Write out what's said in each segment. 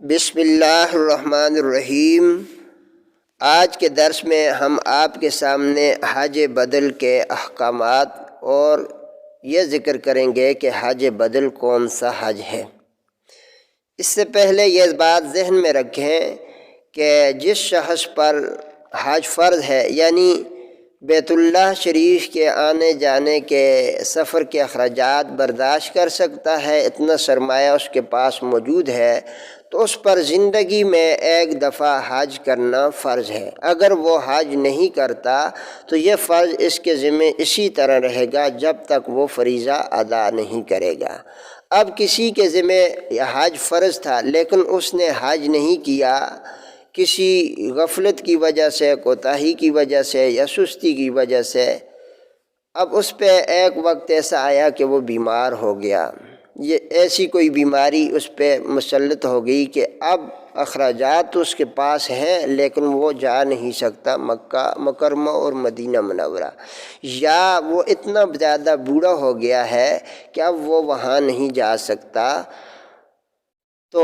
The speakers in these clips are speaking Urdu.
بسم اللہ الرحمن الرحیم۔ آج کے درس میں ہم آپ کے سامنے حج بدل کے احکامات اور یہ ذکر کریں گے کہ حج بدل کون سا حج ہے۔ اس سے پہلے یہ بات ذہن میں رکھیں کہ جس شخص پر حج فرض ہے، یعنی بیت اللہ شریف کے آنے جانے کے سفر کے اخراجات برداشت کر سکتا ہے، اتنا سرمایہ اس کے پاس موجود ہے، تو اس پر زندگی میں ایک دفعہ حج کرنا فرض ہے۔ اگر وہ حج نہیں کرتا تو یہ فرض اس کے ذمہ اسی طرح رہے گا جب تک وہ فریضہ ادا نہیں کرے گا۔ اب کسی کے ذمہ حج فرض تھا لیکن اس نے حج نہیں کیا، کسی غفلت کی وجہ سے، کوتاہی کی وجہ سے یا سستی کی وجہ سے، اب اس پہ ایک وقت ایسا آیا کہ وہ بیمار ہو گیا، یہ ایسی کوئی بیماری اس پہ مسلط ہو گئی کہ اب اخراجات تو اس کے پاس ہیں لیکن وہ جا نہیں سکتا مکہ مکرمہ اور مدینہ منورہ، یا وہ اتنا زیادہ بوڑھا ہو گیا ہے کہ اب وہ وہاں نہیں جا سکتا، تو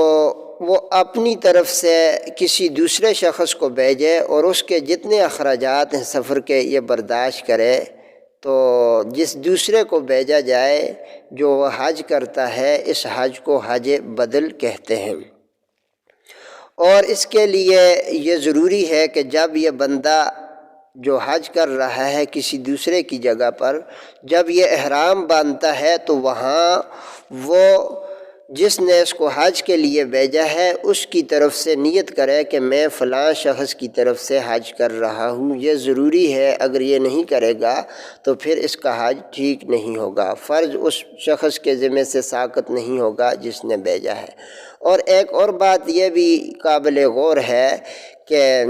وہ اپنی طرف سے کسی دوسرے شخص کو بھیجے اور اس کے جتنے اخراجات ہیں سفر کے یہ برداشت کرے۔ تو جس دوسرے کو بھیجا جائے جو وہ حج کرتا ہے، اس حج کو حج بدل کہتے ہیں۔ اور اس کے لیے یہ ضروری ہے کہ جب یہ بندہ جو حج کر رہا ہے کسی دوسرے کی جگہ پر، جب یہ احرام باندھتا ہے تو وہاں وہ جس نے اس کو حج کے لیے بھیجا ہے اس کی طرف سے نیت کرے کہ میں فلاں شخص کی طرف سے حج کر رہا ہوں۔ یہ ضروری ہے، اگر یہ نہیں کرے گا تو پھر اس کا حج ٹھیک نہیں ہوگا، فرض اس شخص کے ذمہ سے ساقط نہیں ہوگا جس نے بھیجا ہے۔ اور ایک اور بات یہ بھی قابل غور ہے کہ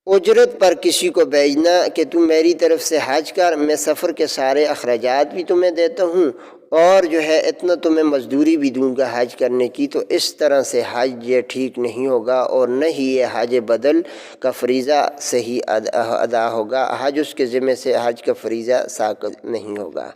اجرت پر کسی کو بھیجنا کہ تم میری طرف سے حج کر، میں سفر کے سارے اخراجات بھی تمہیں دیتا ہوں اور جو ہے اتنا تمہیں مزدوری بھی دوں گا حج کرنے کی، تو اس طرح سے حج یہ ٹھیک نہیں ہوگا اور نہ ہی یہ حج بدل کا فریضہ صحیح ادا ہوگا، حج اس کے ذمہ سے حج کا فریضہ ساقط نہیں ہوگا۔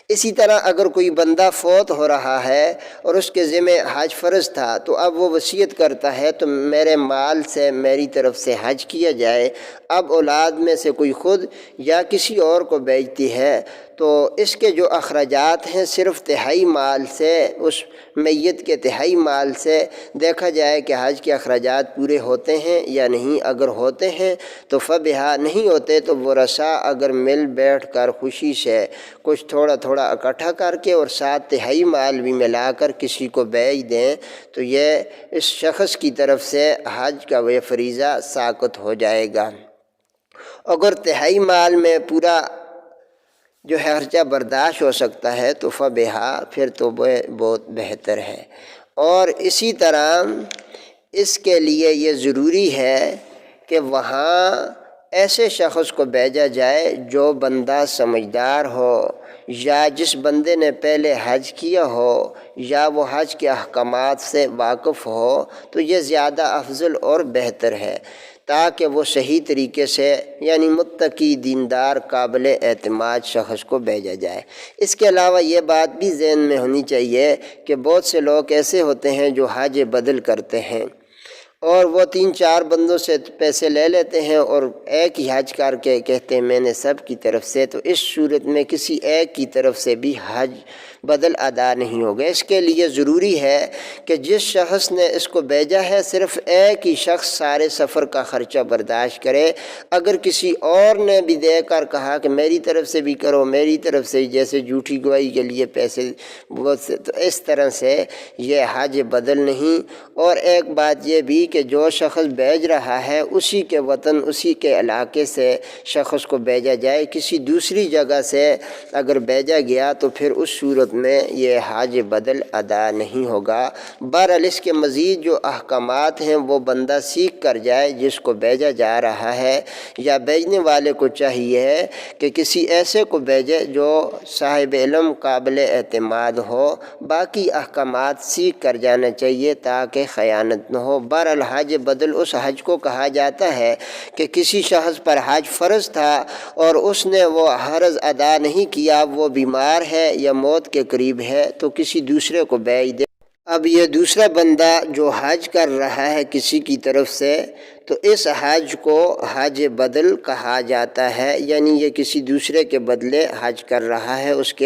اسی طرح اگر کوئی بندہ فوت ہو رہا ہے اور اس کے ذمہ حج فرض تھا تو اب وہ وصیت کرتا ہے تو میرے مال سے میری طرف سے حج کیا جائے، اب اولاد میں سے کوئی خود یا کسی اور کو بیچتی ہے تو اس کے جو اخراجات ہیں صرف تہائی مال سے، اس میت کے تہائی مال سے دیکھا جائے کہ حج کے اخراجات پورے ہوتے ہیں یا نہیں۔ اگر ہوتے ہیں تو فبہا، نہیں ہوتے تو ورثہ اگر مل بیٹھ کر خوشی سے کچھ تھوڑا تھوڑا اکٹھا کر کے اور ساتھ تہائی مال بھی ملا کر کسی کو بیچ دیں تو یہ اس شخص کی طرف سے حج کا وہ فریضہ ساقط ہو جائے گا۔ اگر تہائی مال میں پورا جو ہے خرچہ برداشت ہو سکتا ہے تو فبہا، پھر تو بہت بہتر ہے۔ اور اسی طرح اس کے لیے یہ ضروری ہے کہ وہاں ایسے شخص کو بھیجا جائے جو بندہ سمجھدار ہو، یا جس بندے نے پہلے حج کیا ہو، یا وہ حج کے احکامات سے واقف ہو، تو یہ زیادہ افضل اور بہتر ہے تاکہ وہ صحیح طریقے سے، یعنی متقی، دیندار، قابل اعتماد شخص کو بھیجا جائے۔ اس کے علاوہ یہ بات بھی ذہن میں ہونی چاہیے کہ بہت سے لوگ ایسے ہوتے ہیں جو حج بدل کرتے ہیں اور وہ 3-4 بندوں سے پیسے لے لیتے ہیں اور ایک ہی حج کر کے کہتے ہیں میں نے سب کی طرف سے، تو اس صورت میں کسی ایک کی طرف سے بھی حج بدل ادا نہیں ہوگا۔ اس کے لیے ضروری ہے کہ جس شخص نے اس کو بھیجا ہے صرف ایک ہی شخص سارے سفر کا خرچہ برداشت کرے۔ اگر کسی اور نے بھی دے کر کہا کہ میری طرف سے بھی کرو، میری طرف سے، جیسے جھوٹی گواہی کے لیے پیسے بہت سے، تو اس طرح سے یہ حج بدل نہیں۔ اور ایک بات یہ بھی کہ جو شخص بھیج رہا ہے اسی کے وطن، اسی کے علاقے سے شخص کو بھیجا جائے، کسی دوسری جگہ سے اگر بھیجا گیا تو پھر اس صورت میں یہ حج بدل ادا نہیں ہوگا۔ بہرحال اس کے مزید جو احکامات ہیں وہ بندہ سیکھ کر جائے جس کو بھیجا جا رہا ہے، یا بھیجنے والے کو چاہیے کہ کسی ایسے کو بھیجے جو صاحب علم، قابل اعتماد ہو۔ باقی احکامات سیکھ کر جانا چاہیے تاکہ خیانت نہ ہو۔ بہرحال حج بدل اس حج کو کہا جاتا ہے کہ کسی شخص پر حج فرض تھا اور اس نے وہ فرض ادا نہیں کیا، وہ بیمار ہے یا موت کے قریب ہے، تو کسی دوسرے کو بھیج دے۔ اب یہ دوسرا بندہ جو حج کر رہا ہے کسی کی طرف سے، تو اس حج کو حج بدل کہا جاتا ہے، یعنی یہ کسی دوسرے کے بدلے حج کر رہا ہے، اس کے